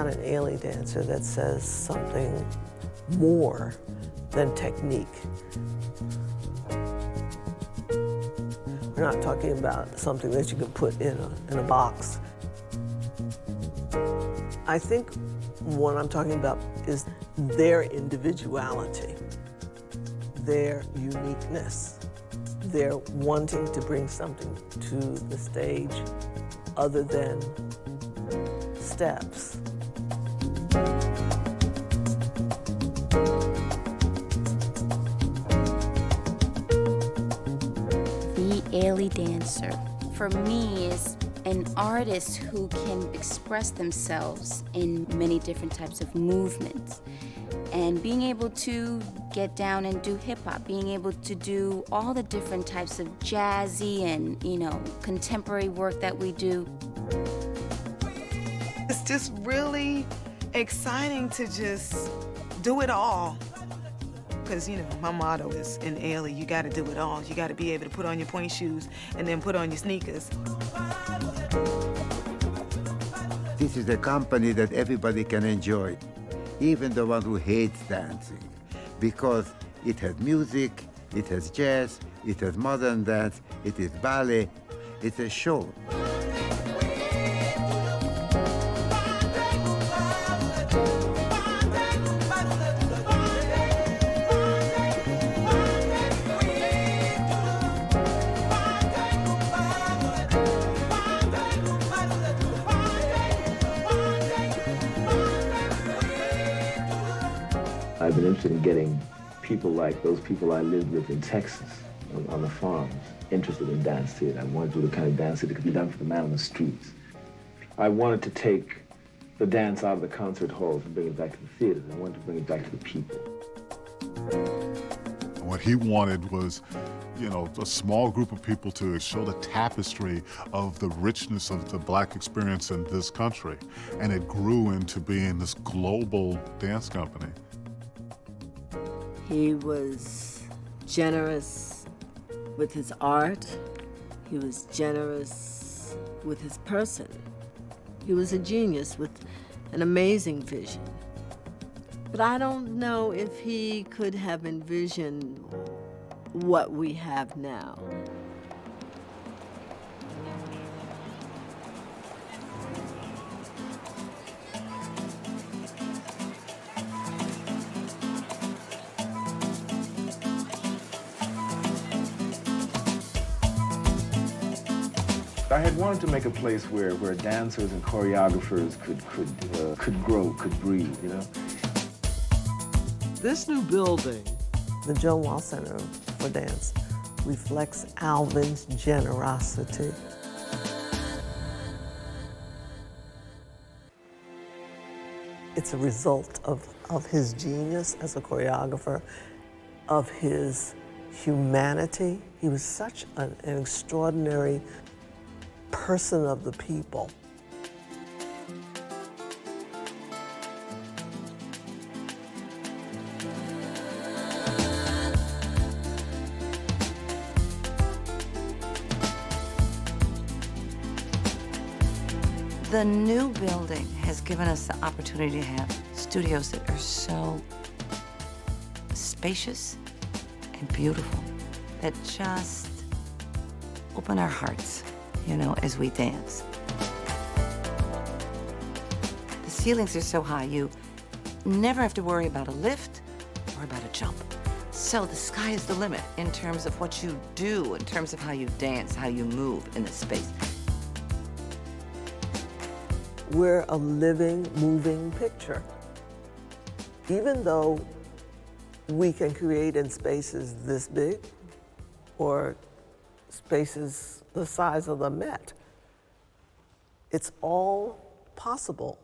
about an Ailey dancer that says something more than technique. We're not talking about something that you can put in a box. I think what I'm talking about is their individuality, their uniqueness, their wanting to bring something to the stage other than steps. The Ailey dancer, for me, is an artist who can express themselves in many different types of movements. And being able to get down and do hip-hop, being able to do all the different types of jazzy and, contemporary work that we do. It's just really exciting to just do it all. Because, my motto is in Ailey, you gotta do it all. You gotta be able to put on your pointe shoes and then put on your sneakers. This is a company that everybody can enjoy, even the one who hates dancing, because it has music, it has jazz, it has modern dance, it is ballet, it's a show. I've been interested in getting people like those people I lived with in Texas on the farms interested in dance theater. I wanted to do the kind of dance theater that could be done for the man on the streets. I wanted to take the dance out of the concert halls and bring it back to the theaters. I wanted to bring it back to the people. What he wanted was, a small group of people to show the tapestry of the richness of the Black experience in this country. And it grew into being this global dance company. He was generous with his art. He was generous with his person. He was a genius with an amazing vision. But I don't know if he could have envisioned what we have now. I had wanted to make a place where dancers and choreographers could grow, could breathe, This new building, the Joe Wall Center for Dance, reflects Alvin's generosity. It's a result of his genius as a choreographer, of his humanity. He was such an extraordinary person of the people. The new building has given us the opportunity to have studios that are so spacious and beautiful, that just open our hearts, as we dance. The ceilings are so high, you never have to worry about a lift or about a jump. So the sky is the limit in terms of what you do, in terms of how you dance, how you move in the space. We're a living, moving picture. Even though we can create in spaces this big or spaces the size of the Met, it's all possible.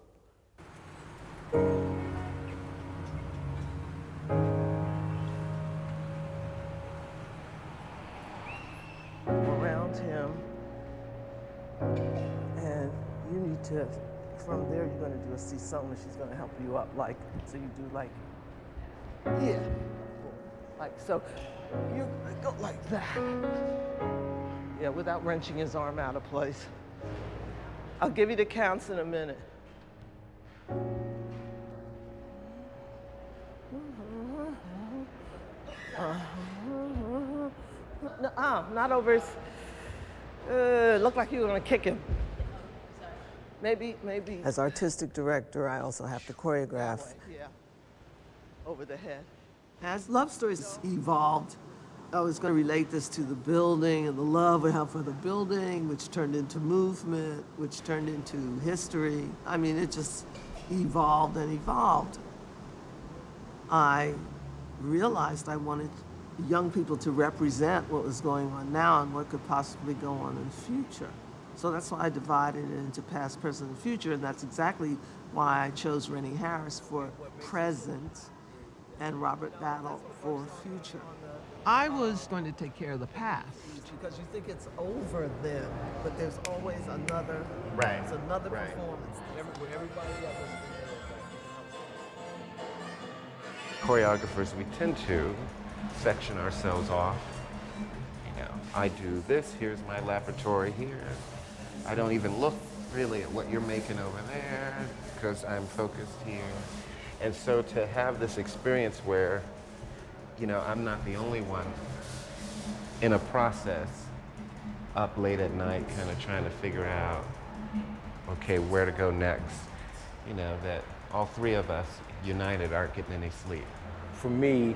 Around him, and you need to, from there you're going to do a see-something, she's going to help you up, so you do yeah, so you go like that. Yeah, without wrenching his arm out of place. I'll give you the counts in a minute. No, not over his. Looked like you were gonna kick him. Maybe. As artistic director, I also have to choreograph. Yeah. Over the head. As Love Stories evolved, I was going to relate this to the building and the love we have for the building, which turned into movement, which turned into history. I mean, it just evolved and evolved. I realized I wanted young people to represent what was going on now and what could possibly go on in the future. So that's why I divided it into past, present, and future, and that's exactly why I chose Rennie Harris for present and Robert Battle for future. I was going to take care of the past. Because you think it's over then, but there's always another, it's another performance. Everybody Choreographers, we tend to section ourselves off. You know, I do this, here's my laboratory here. I don't even look really at what you're making over there because I'm focused here. And so to have this experience where, you know, I'm not the only one in a process up late at night kind of trying to figure out, okay, where to go next. You know, that all three of us united aren't getting any sleep. For me,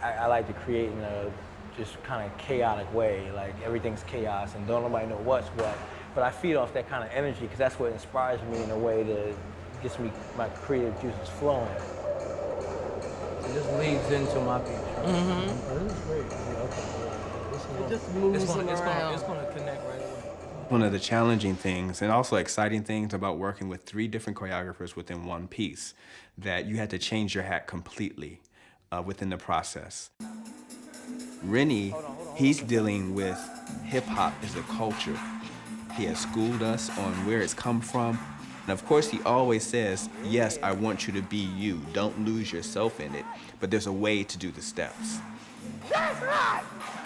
I like to create in a just kind of chaotic way, like everything's chaos and don't nobody know what's what. But I feed off that kind of energy because that's what inspires me in a way that gets me my creative juices flowing. It just leads into my piece. Mm-hmm. This is great. Yeah, okay. It just moves around. It's going to connect right away. One of the challenging things and also exciting things about working with 3 different choreographers within one piece, that you had to change your hat completely within the process. Rennie, he's dealing with hip-hop as a culture. He has schooled us on where it's come from. And of course, he always says, yes, I want you to be you. Don't lose yourself in it. But there's a way to do the steps. That's hot!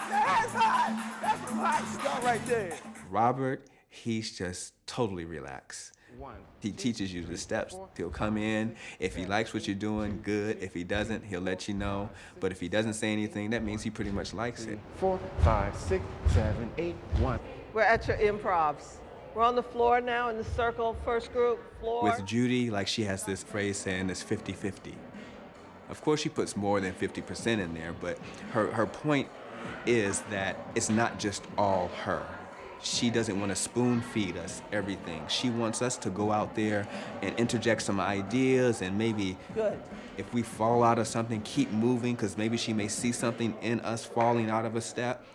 That's hot! That's some hot stuff right there. Robert, he's just totally relaxed. He teaches you the steps. He'll come in. If he likes what you're doing, good. If he doesn't, he'll let you know. But if he doesn't say anything, that means he pretty much likes it. 4, 5, 6, 7, 8, 1. We're at your improvs. We're on the floor now in the circle, first group, floor. With Judy, like she has this phrase saying it's 50-50. Of course, she puts more than 50% in there, but her point is that it's not just all her. She doesn't want to spoon feed us everything. She wants us to go out there and interject some ideas and maybe if we fall out of something, keep moving, because maybe she may see something in us falling out of a step.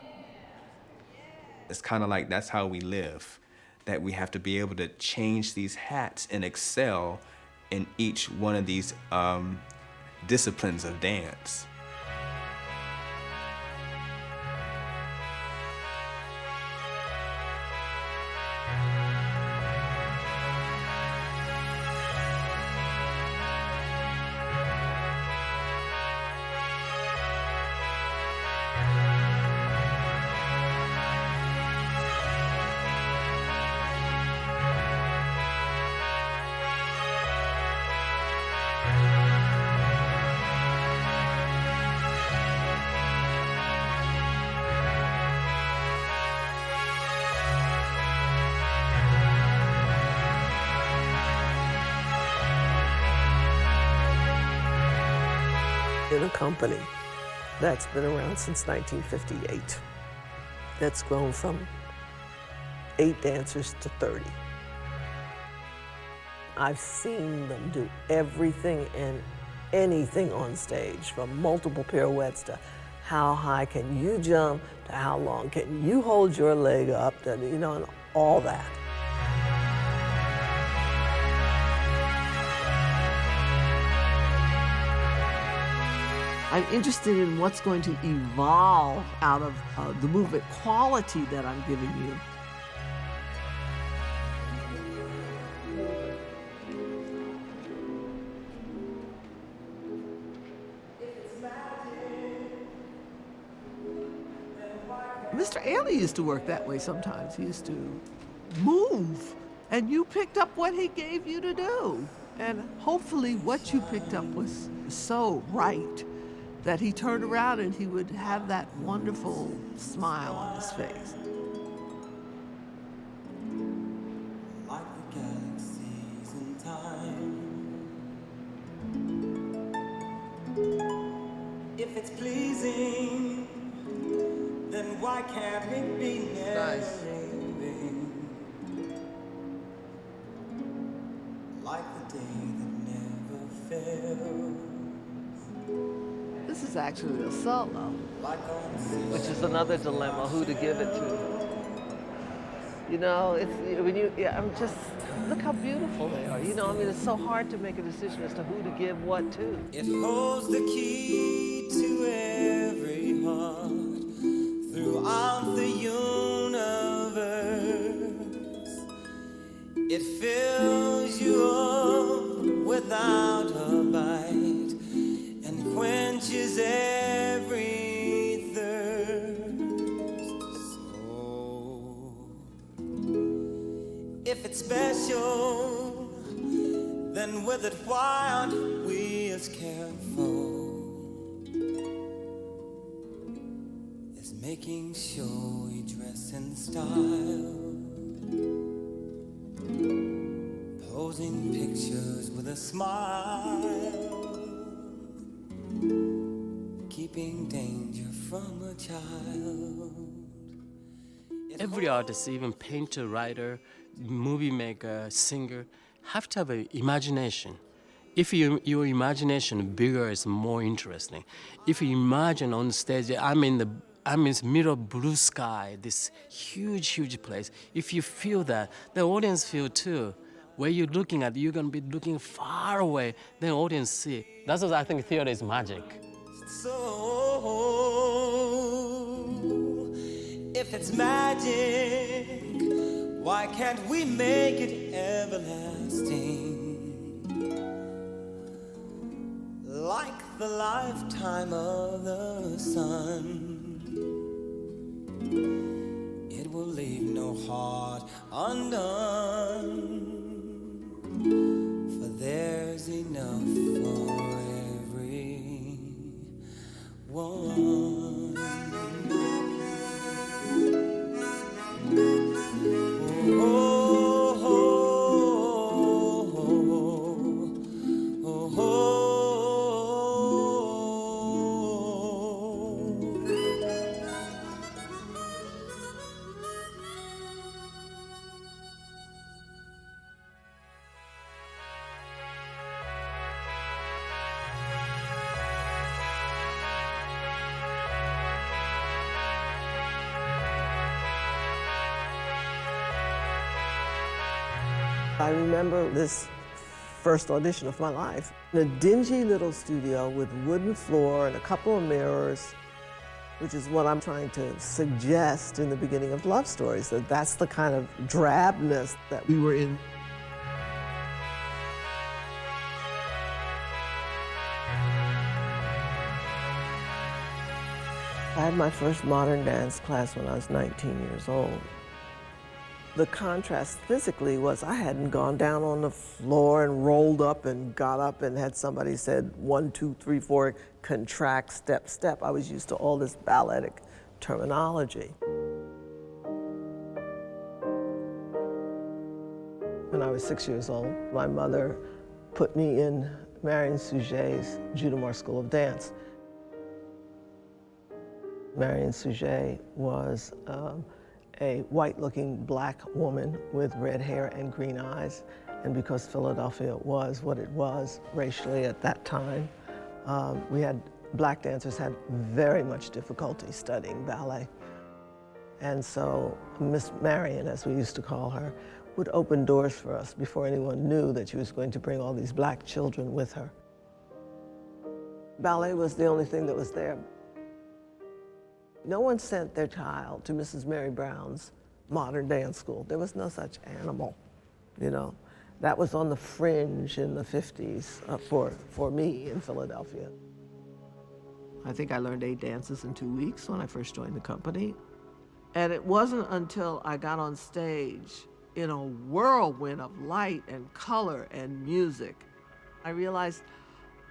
It's kind of like that's how we live, that we have to be able to change these hats and excel in each one of these disciplines of dance. In a company that's been around since 1958, that's grown from 8 dancers to 30. I've seen them do everything and anything on stage, from multiple pirouettes to how high can you jump, to how long can you hold your leg up, to, you know, and all that. I'm interested in what's going to evolve out of the movement quality that I'm giving you. Mr. Ailey used to work that way sometimes. He used to move, and you picked up what he gave you to do. And hopefully what you picked up was so right that he turned around and he would have that wonderful smile on his face. Like the galaxies in time. If it's pleasing, then why can't it be Nice. never-ending? Like the day that never fails. This is actually a solo, Like on which is another dilemma, who to give it to. You know, it's, when you, yeah, I'm just, look how beautiful they are. You know, I mean, it's so hard to make a decision as to who to give what to. It holds the key to every heart throughout the universe. It fills you up without a bite and quenches every thirst. So, if it's special, then with it why aren't we as careful as making sure we dress in style, posing pictures with a smile, keeping danger from a child. Every artist, even painter, writer, movie maker, singer, have to have an imagination. If your imagination bigger is more interesting. If you imagine on stage, I'm in the middle of blue sky, this huge, huge place. If you feel that, the audience feel too. Where you're looking at, you're gonna be looking far away, then audience see. That's what I think theater is magic. So, if it's magic, why can't we make it everlasting? Like the lifetime of the sun, it will leave no heart undone, for there's enough for every one. I remember this first audition of my life in a dingy little studio with wooden floor and a couple of mirrors, which is what I'm trying to suggest in the beginning of Love Stories, that that's the kind of drabness that we were in. I had my first modern dance class when I was 19 years old. The contrast physically was I hadn't gone down on the floor and rolled up and got up and had somebody said 1, 2, 3, 4, contract, step, step. I was used to all this balletic terminology. When I was 6 years old, my mother put me in Marion Suget's Judimar School of Dance. Marion Suget was a white-looking black woman with red hair and green eyes. And because Philadelphia was what it was racially at that time, black dancers had very much difficulty studying ballet. And so Miss Marion, as we used to call her, would open doors for us before anyone knew that she was going to bring all these black children with her. Ballet was the only thing that was there. No one sent their child to Mrs. Mary Brown's modern dance school. There was no such animal, you know. That was on the fringe in the 50s for me in Philadelphia. I think I learned 8 dances in 2 weeks when I first joined the company. And it wasn't until I got on stage in a whirlwind of light and color and music I realized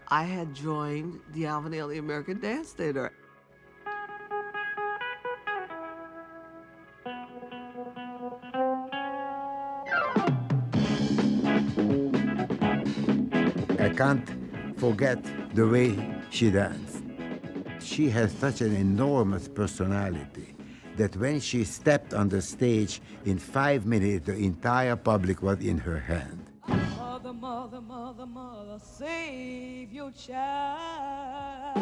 I had joined the Alvin Ailey American Dance Theater. I can't forget the way she danced. She has such an enormous personality that when she stepped on the stage, in 5 minutes, the entire public was in her hand. Mother, mother, mother, mother, save your child.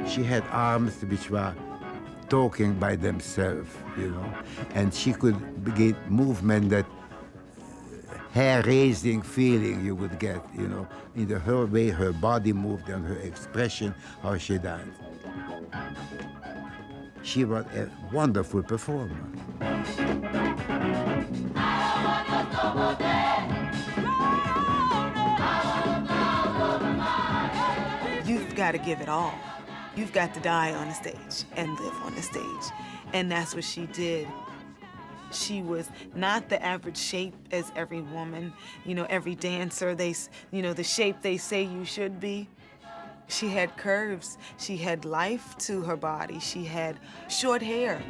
She had arms which were talking by themselves, you know, and she could get movement that hair-raising feeling you would get, you know, in her way her body moved and her expression, how she danced. She was a wonderful performer. You've got to give it all. You've got to die on the stage and live on the stage. And that's what she did. She was not the average shape as every woman, you know, every dancer, the shape they say you should be. She had curves. She had life to her body. She had short hair.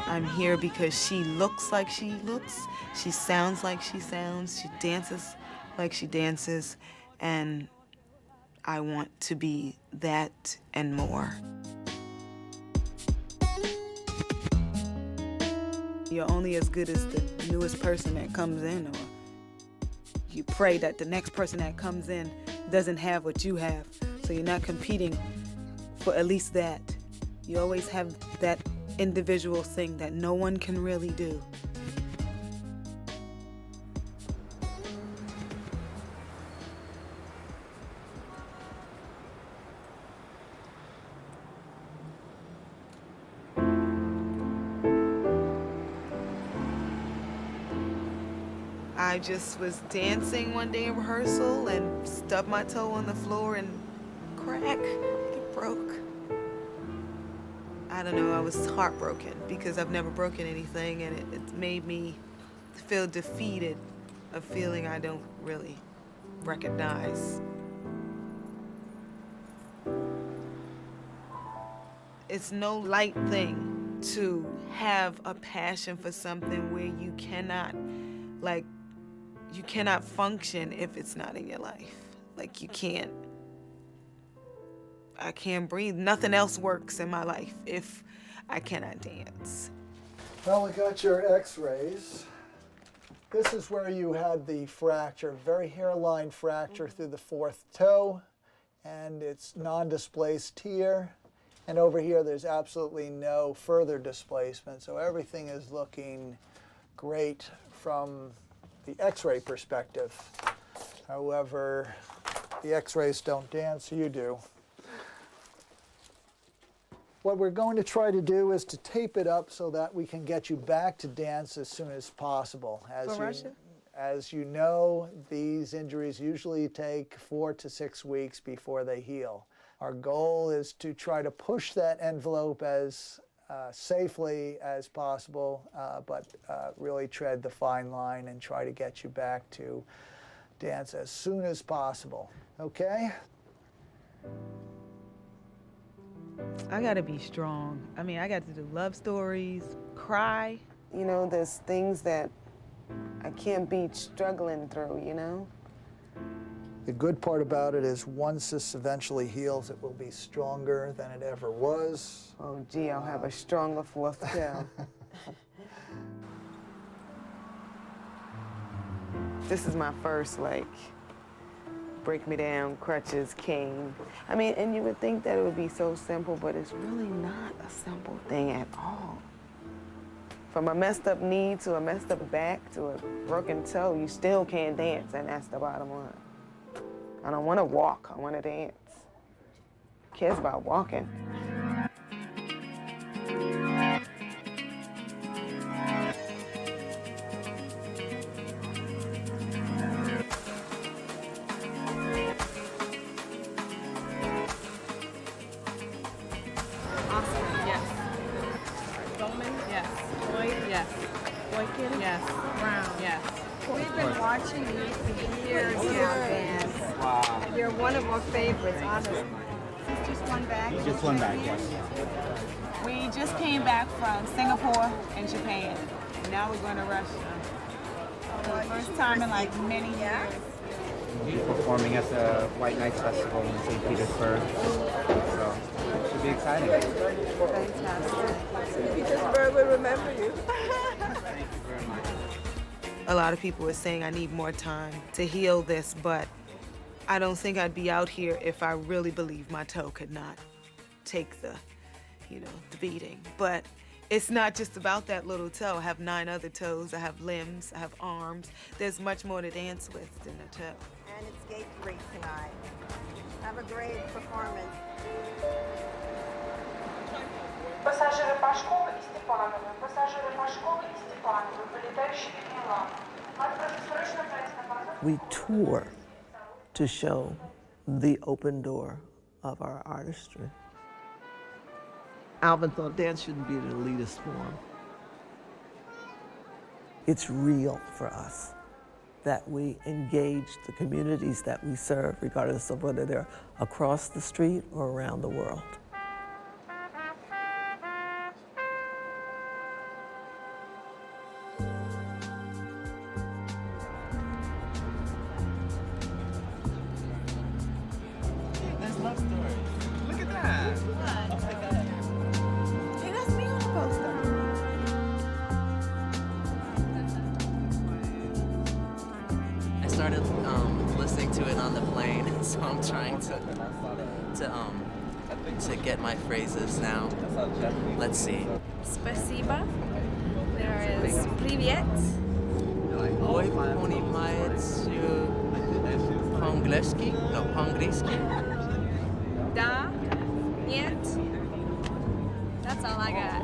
I'm here because she looks like she looks. She sounds like she sounds. She dances like she dances. And I want to be that and more. You're only as good as the newest person that comes in, or you pray that the next person that comes in doesn't have what you have. So you're not competing for at least that. You always have that individual thing that no one can really do. I just was dancing one day in rehearsal and stubbed my toe on the floor and crack, it broke. I don't know, I was heartbroken because I've never broken anything, and it made me feel defeated, a feeling I don't really recognize. It's no light thing to have a passion for something where you cannot function if it's not in your life. Like, I can't breathe. Nothing else works in my life if I cannot dance. Well, we got your x-rays. This is where you had the fracture, very hairline fracture through the fourth toe, and it's non-displaced here. And over here, there's absolutely no further displacement, so everything is looking great from the x-ray perspective. However, the x-rays don't dance, you do. What we're going to try to do is to tape it up so that we can get you back to dance as soon as possible. As you know, these injuries usually take 4 to 6 weeks before they heal. Our goal is to try to push that envelope as safely as possible, but really tread the fine line and try to get you back to dance as soon as possible. Okay? I gotta be strong. I mean, I got to do love stories, cry. You know, there's things that I can't be struggling through, you know? The good part about it is once this eventually heals, it will be stronger than it ever was. Oh, gee, I'll have a stronger fourth toe. This is my first, break me down, crutches, cane. I mean, and you would think that it would be so simple, but it's really not a simple thing at all. From a messed up knee to a messed up back to a broken toe, you still can't dance, and that's the bottom line. I don't want to walk, I want to dance. Who cares about walking? White kitty? Yes. Brown. Yes. We've been watching you for years now, dance. Wow. You're one of our favorites, honestly. This just one back? Just one back, yes. We just came back from Singapore and Japan. And now we're going to Russia. For the first time in like many years. Performing at the White Nights Festival in St. Petersburg. So it should be exciting. Fantastic. St. Petersburg will remember you. Thank you very much. A lot of people are saying I need more time to heal this, but I don't think I'd be out here if I really believed my toe could not take the, the beating. But it's not just about that little toe. I have 9 other toes, I have limbs, I have arms. There's much more to dance with than a toe. And it's gate 3 tonight. Have a great performance. Пассажиры Пашкова и Степановы. Пассажиры Пашкова и Степановы, вылетающие в Милан. We tour to show the open door of our artistry. Alvin thought dance shouldn't be an elitist form. It's real for us that we engage the communities that we serve, regardless of whether they're across the street or around the world. Listening to it on the plane, so I'm trying to get my phrases now. Let's see. Спасибо. There is привет. Ой, понимаете по-английски? No, по-английски. Да. Нет. That's all I got.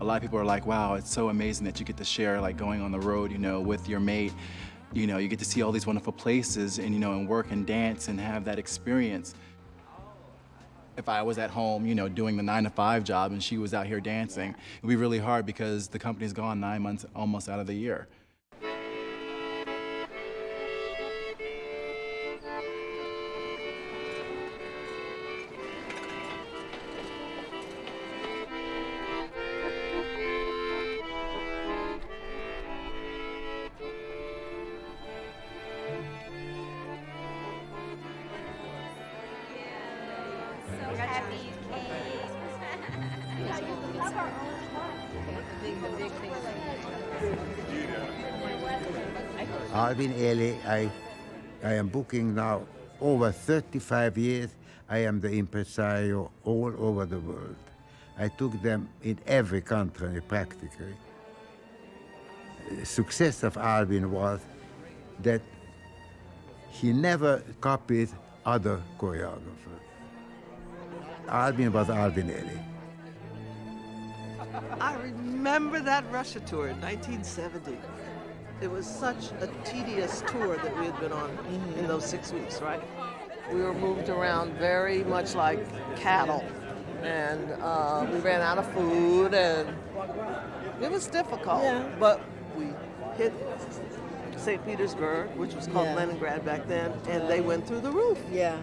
A lot of people are like, wow, it's so amazing that you get to share like going on the road, with your mate. You get to see all these wonderful places and, and work and dance and have that experience. If I was at home, doing the 9-to-5 job and she was out here dancing, it would be really hard because the company's gone 9 months almost out of the year. Alvin, Ailey, I am booking now over 35 years. I am the impresario all over the world. I took them in every country practically. The success of Alvin was that he never copied other choreographers. Alvin was Alvin Ailey. I remember that Russia tour in 1970. It was such a tedious tour that we had been on in those 6 weeks, right? We were moved around very much like cattle, and we ran out of food, and it was difficult. Yeah. But we hit St. Petersburg, which was called Leningrad back then, and they went through the roof. Yeah.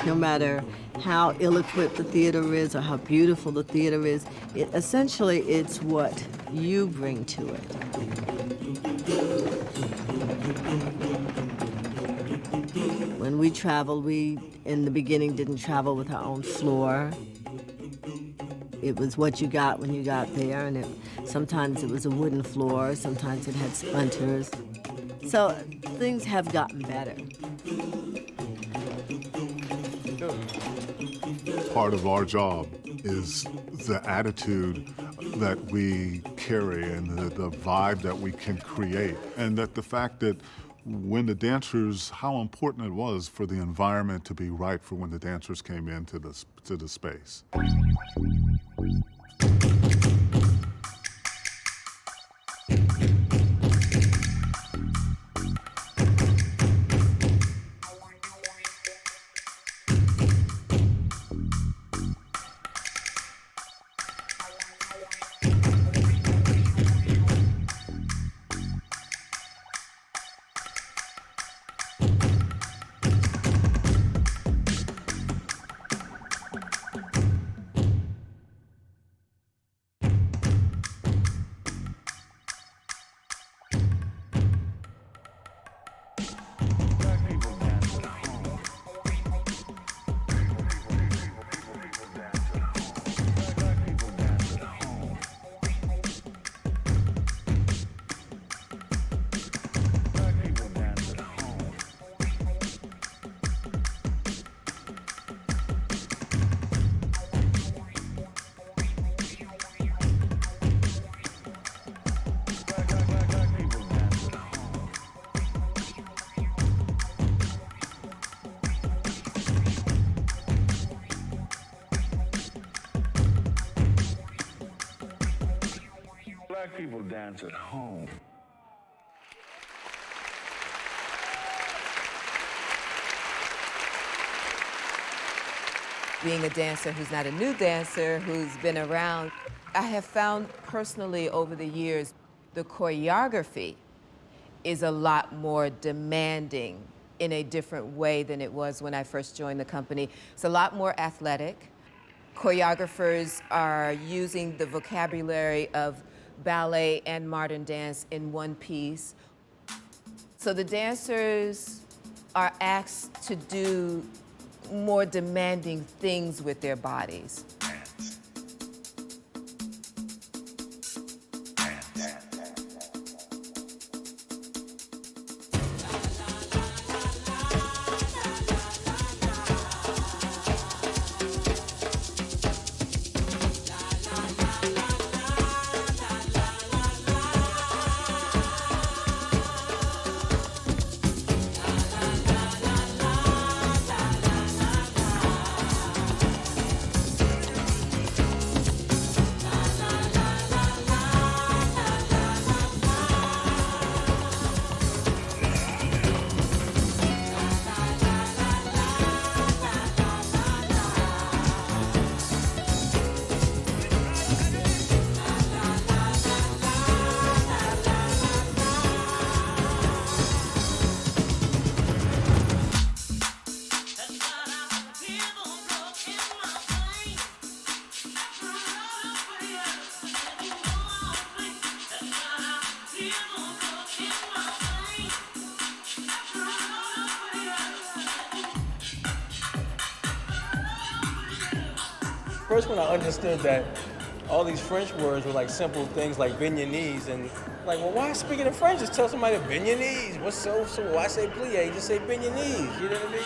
No matter how ill-equipped the theater is or how beautiful the theater is, essentially it's what you bring to it. When we traveled, we, in the beginning, didn't travel with our own floor. It was what you got when you got there, and sometimes it was a wooden floor, sometimes it had splinters. So things have gotten better. part of our job is the attitude that we carry and the vibe that we can create. And that the fact that when the dancers, how important it was for the environment to be right for when the dancers came into the space. Black people dance at home. Being a dancer who's not a new dancer, who's been around, I have found personally over the years, the choreography is a lot more demanding in a different way than it was when I first joined the company. It's a lot more athletic. Choreographers are using the vocabulary of ballet and modern dance in one piece. So the dancers are asked to do more demanding things with their bodies. First, when I understood that all these French words were like simple things like bend your knees, and like, well, why speaking in French? Just tell somebody to bend your knees. What's so why say plie? Just say bend your knees. You know what I mean?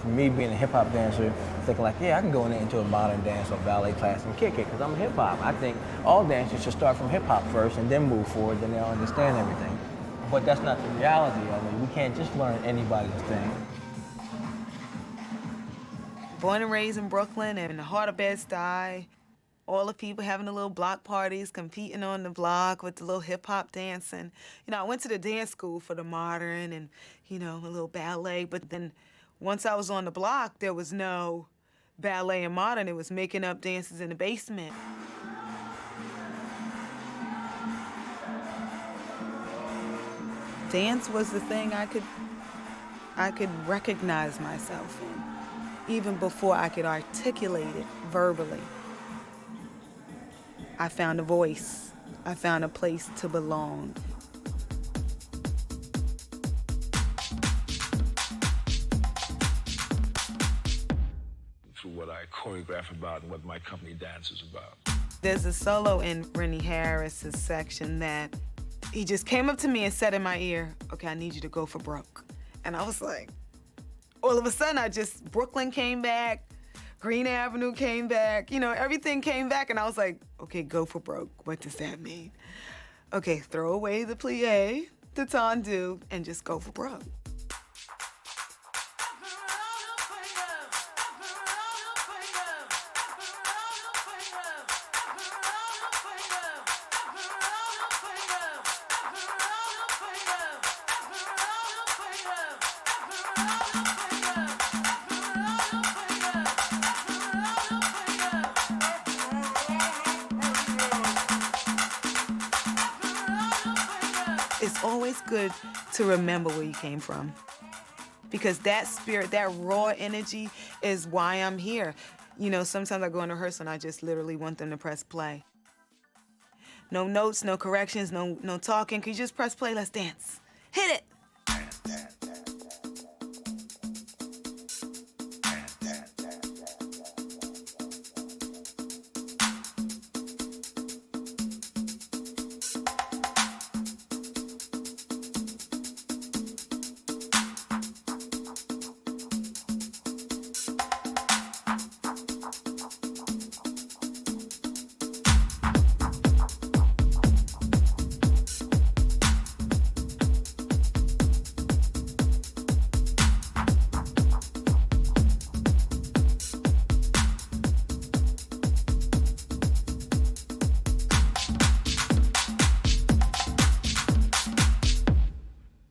For me, being a hip hop dancer, thinking like, yeah, I can go into a modern dance or ballet class and kick it because I'm hip hop. I think all dancers should start from hip hop first and then move forward, then they'll understand everything. But that's not the reality of it. We can't just learn anybody's thing. Born and raised in Brooklyn and in the heart of Bed-Stuy, all the people having the little block parties, competing on the block with the little hip-hop dancing. You know, I went to the dance school for the modern and, you know, a little ballet, but then once I was on the block, there was no ballet and modern. It was making up dances in the basement. Dance was the thing I could recognize myself in, even before I could articulate it verbally. I found a voice. I found a place to belong. Through what I choreograph about and what my company dances about. There's a solo in Rennie Harris's section that he just came up to me and said in my ear, okay, I need you to go for broke. And I was like, all of a sudden, Brooklyn came back, Green Avenue came back, everything came back, and I was like, okay, go for broke. What does that mean? Okay, throw away the plie, the tendu, and just go for broke. It's always good to remember where you came from, because that spirit, that raw energy is why I'm here. Sometimes I go in rehearsal and I just literally want them to press play. No notes, no corrections, no talking. Can you just press play? Let's dance. Hit it.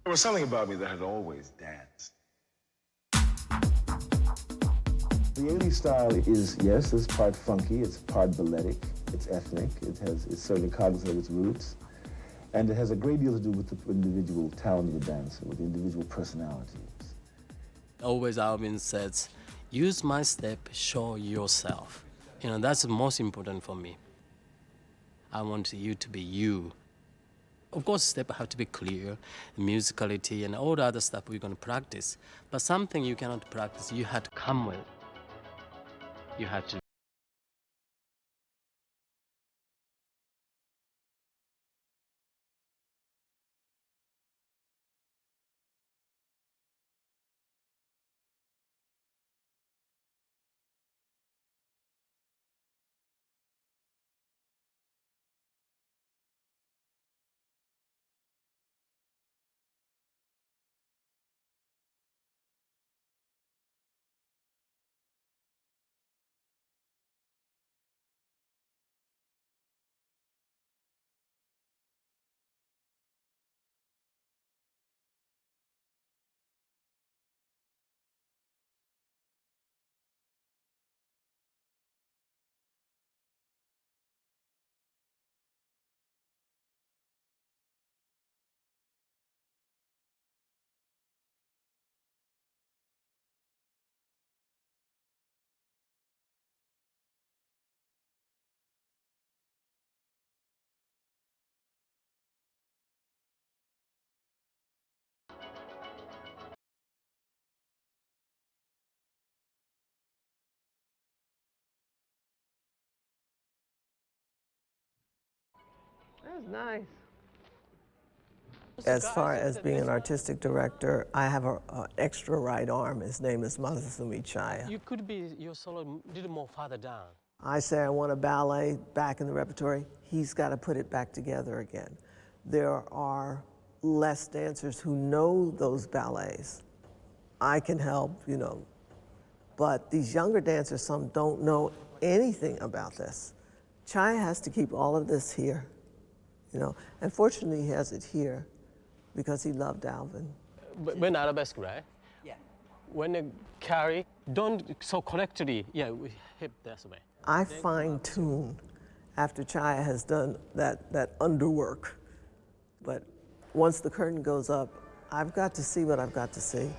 There was something about me that had always danced. The Ailey style is, yes, it's part funky, it's part balletic, it's ethnic, it's certainly cognizant of its roots, and it has a great deal to do with the individual talent of the dancer, with the individual personalities. Always Alvin says, use my step, show yourself. That's the most important for me. I want you to be you. Of course, steps have to be clear, musicality, and all the other stuff we're going to practice. But something you cannot practice, you have to come with. You have to. That's nice. As far as being an artistic director, I have an extra right arm. His name is Masasumi Chaya. You could be your solo a little more farther down. I say I want a ballet back in the repertory. He's got to put it back together again. There are less dancers who know those ballets. I can help, but these younger dancers, some don't know anything about this. Chaya has to keep all of this here, and fortunately he has it here because he loved Alvin. When arabesque, right? Yeah. When they carry, don't so correctly, we hip this way. I fine tune after Chaya has done that underwork. But once the curtain goes up, I've got to see what I've got to see.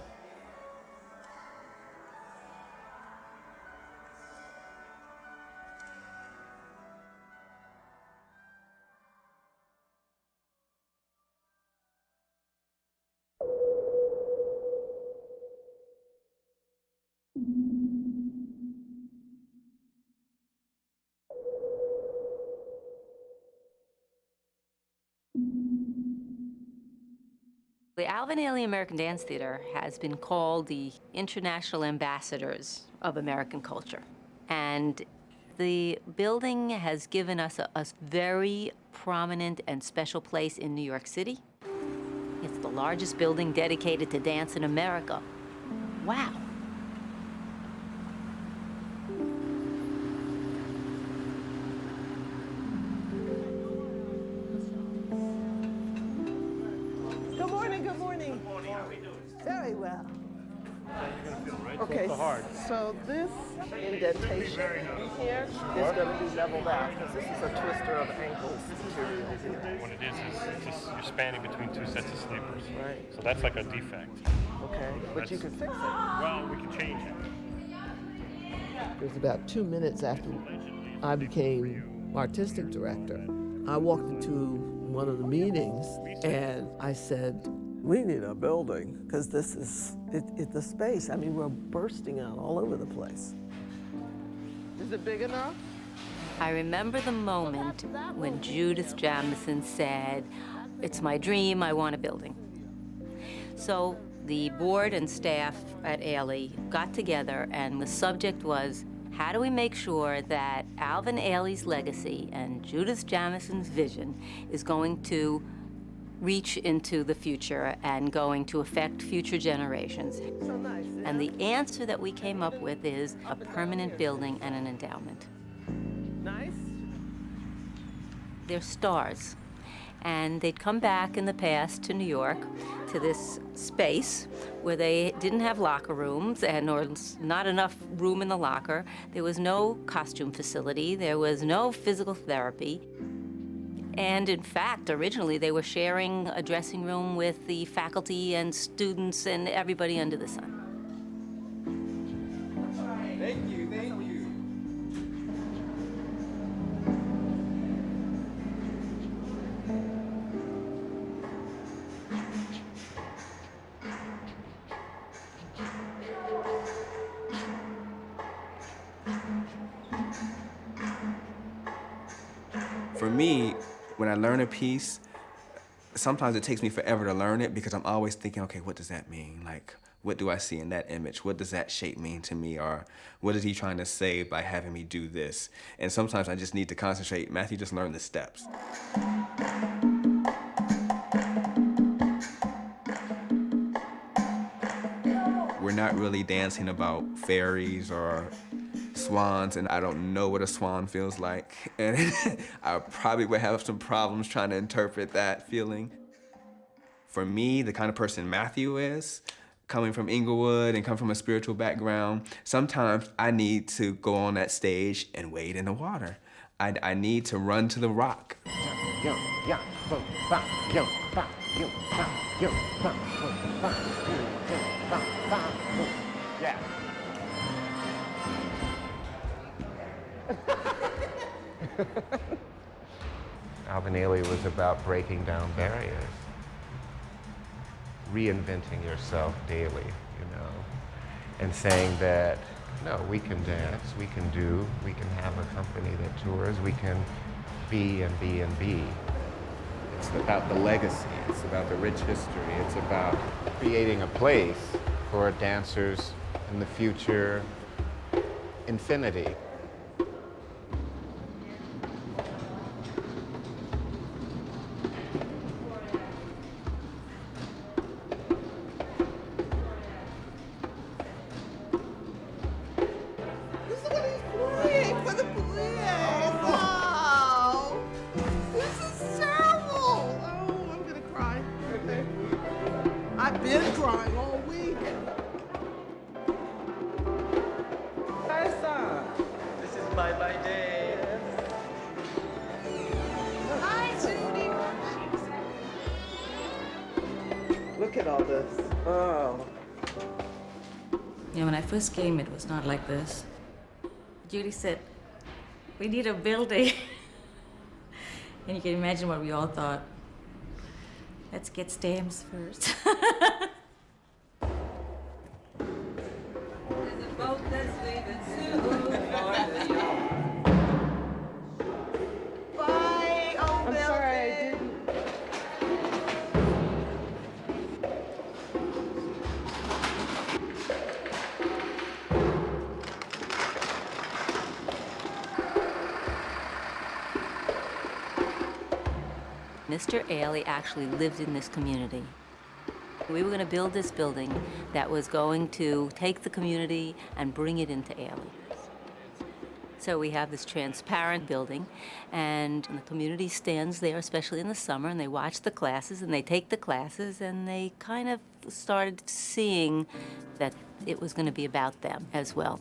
The Alvin Ailey American Dance Theater has been called the international ambassadors of American culture. And the building has given us a very prominent and special place in New York City. It's the largest building dedicated to dance in America. Wow. Good morning, good morning. Good morning, how are we doing? Very well. You're gonna feel, right? Okay, Close to hard. so this indentation here is going to be leveled out because this is a twister of ankles material here. What it is it's just you're spanning between two sets of sleepers. Right. So that's like a defect. Okay, but you can fix it. Well, we can change it. It was about 2 minutes after I became artistic director. I walked into one of the meetings and I said, we need a building because this is the space. I mean, we're bursting out all over the place. Is it big enough? I remember the moment when Judith Jamison said, "It's my dream, I want a building." So the board and staff at Ailey got together and the subject was, how do we make sure that Alvin Ailey's legacy and Judith Jamison's vision is going to reach into the future and going to affect future generations? So nice. And the answer that we came up with is a permanent building and an endowment. Nice. They're stars. And they'd come back in the past to New York, to this space where they didn't have locker rooms or not enough room in the locker. There was no costume facility. There was no physical therapy. And in fact, originally they were sharing a dressing room with the faculty and students and everybody under the sun. Thank you, thank you. For me, when I learn a piece, sometimes it takes me forever to learn it because I'm always thinking, okay, what does that mean? Like, what do I see in that image? What does that shape mean to me? Or what is he trying to say by having me do this? And sometimes I just need to concentrate. Matthew, just learn the steps. We're not really dancing about fairies or swans, and I don't know what a swan feels like. And I probably would have some problems trying to interpret that feeling. For me, the kind of person Matthew is, coming from Inglewood and come from a spiritual background, sometimes I need to go on that stage and wade in the water. I need to run to the rock. Yeah. Alvin Ailey was about breaking down barriers, reinventing yourself daily, you know, and saying that, no, we can dance, we can have a company that tours, we can be and be and be. It's about the legacy, it's about the rich history, it's about creating a place for dancers in the future, infinity. I've been crying all week. This is my day. Hi, Judy. Look at all this. Oh. You know, when I first came, it was not like this. Judy said, we need a building. And you can imagine what we all thought. Let's get stamps first. Bye, oh, I'm sorry I didn't. Mr. Ailey actually lived in this community. We were going to build this building that was going to take the community and bring it into Ailey. So we have this transparent building, and the community stands there, especially in the summer, and they watch the classes, and they take the classes, and they kind of started seeing that it was going to be about them as well.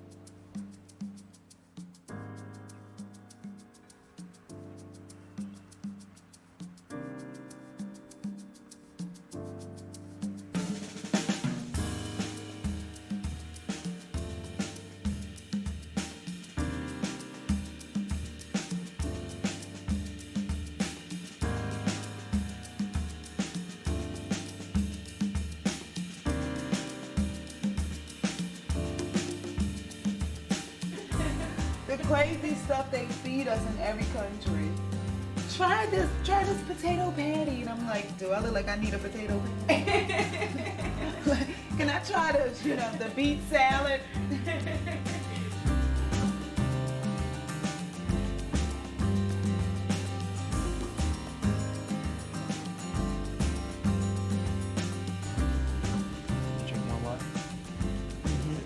The crazy stuff they feed us in every country. Try this potato patty. And I'm like, do I look like I need a potato patty? Like, can I try the beet salad?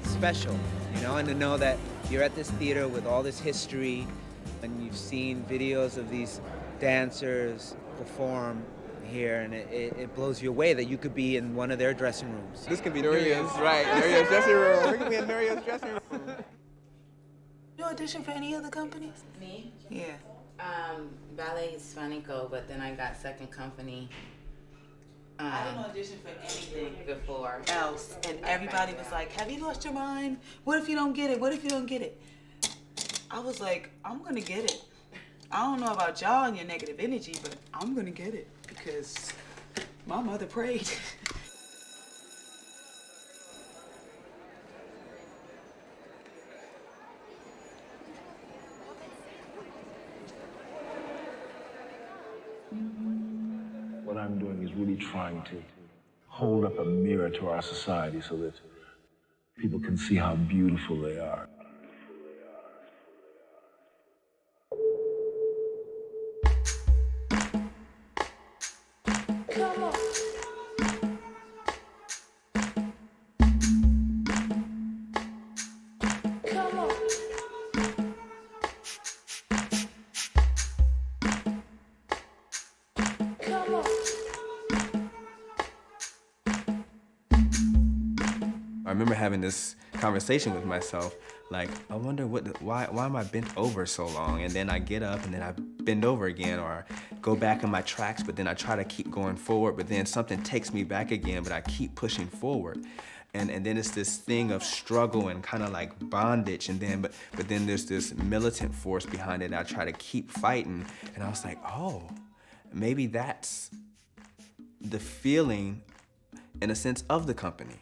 It's special, and to know that you're at this theater with all this history, and you've seen videos of these dancers perform here, and it blows you away that you could be in one of their dressing rooms. This could be Nuria's, right? Nuria's dressing room. We could be in Nuria's dressing room. You audition for any other companies? Me? Yeah. Ballet Hispanico, but then I got second company. I didn't audition for anything before else, and everybody was like, have you lost your mind? What if you don't get it? What if you don't get it? I was like, I'm gonna get it. I don't know about y'all and your negative energy, but I'm gonna get it because my mother prayed. What I'm doing is really trying to hold up a mirror to our society so that people can see how beautiful they are. Come on. Come on. Come on. I remember having this conversation with myself, like, I wonder why am I bent over so long? And then I get up and then I bend over again, or I go back in my tracks, but then I try to keep going forward, but then something takes me back again, but I keep pushing forward. And then it's this thing of struggle and kind of like bondage, and then but then there's this militant force behind it, and I try to keep fighting, and I was like, oh, maybe that's the feeling, in a sense, of the company.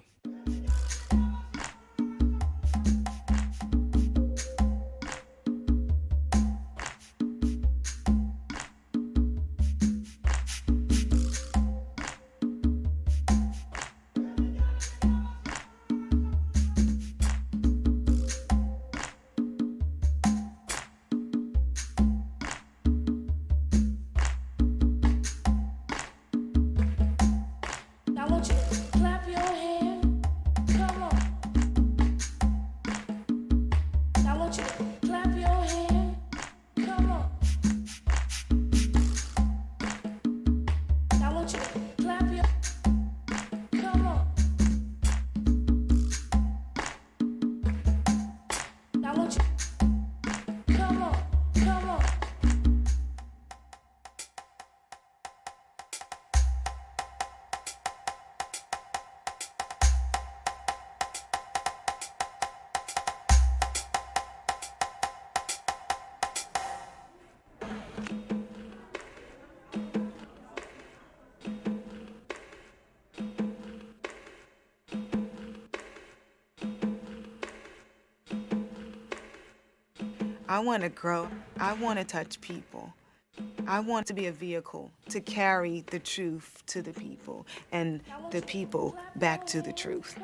I want you to clap your hands. Come on. I want you to clap your hands. Come on. I want you to clap your. Come on. I want you. Come on. Come on. I want to grow. I want to touch people. I want to be a vehicle to carry the truth to the people and the people back to the truth.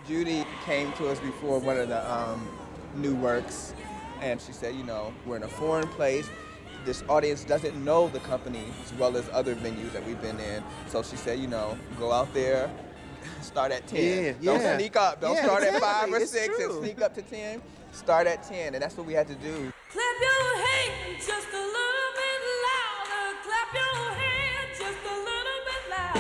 Judy came to us before one of the new works, and she said, you know, we're in a foreign place. This audience doesn't know the company as well as other venues that we've been in. So she said, you know, go out there, start at 10. Don't sneak up. Don't start at 5 or 6 and sneak up to 10. Start at 10, and that's what we had to do. Clap your hands just a little bit louder. Clap your hands just a little bit louder.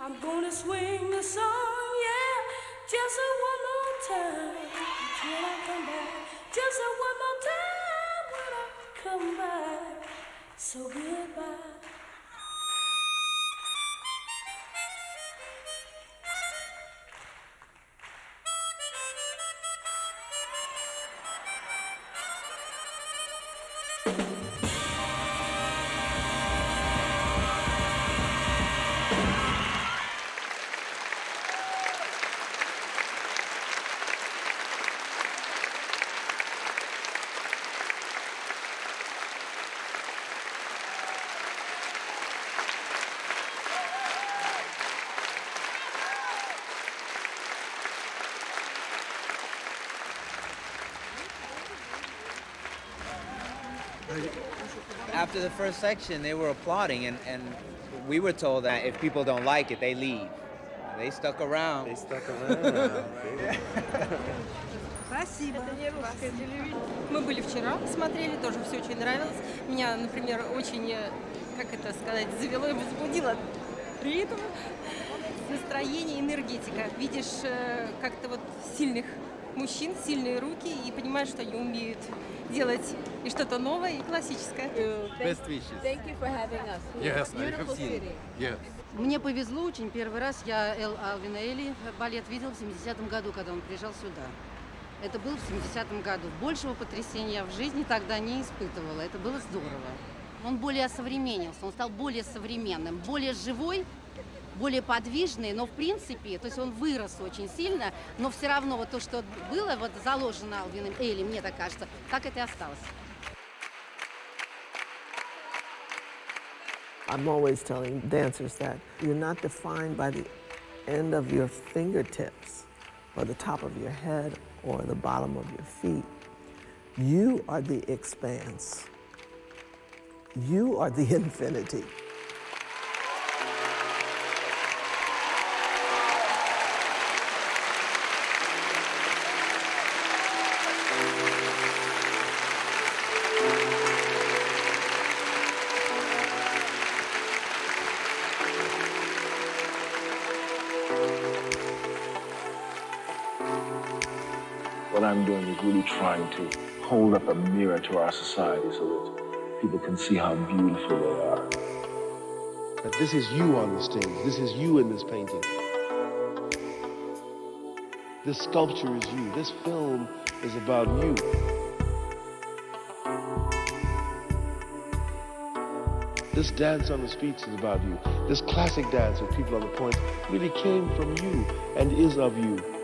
I'm gonna swing the song, yeah, just one more time. When I come back, just one more time when I come back. So goodbye. After the first section, they were applauding, and we were told that if people don't like it, they leave. They stuck around. They stuck around. Спасибо. Это не русское телевидение. Мы были вчера, смотрели, тоже все очень нравилось. Меня, например, очень, как это сказать, завело и возбудило ритм, настроение, энергетика. Видишь как-то вот сильных мужчин, сильные руки, и понимаешь, что они умеют делать и что-то новое, и классическое. Best wishes. Thank you for having us. Yes, I have seen. Yes. Мне повезло очень. Первый раз я Алвин Ailey балет видел в 70-м году, когда он приезжал сюда. Это было в 70-м году. Большего потрясения я в жизни тогда не испытывала. Это было здорово. Он более осовременился, он стал более современным, более живой, более подвижный, но в принципе, то есть он вырос очень сильно, но все равно вот то, что было вот заложено Алвином Ailey, мне так кажется, так это и осталось. I'm always telling dancers that you're not defined by the end of your fingertips or the top of your head or the bottom of your feet. You are the expanse. You are the infinity. What I'm doing is really trying to hold up a mirror to our society so that people can see how beautiful they are. That this is you on the stage. This is you in this painting. This sculpture is you. This film is about you. This dance on the streets is about you. This classic dance with people on the point really came from you and is of you.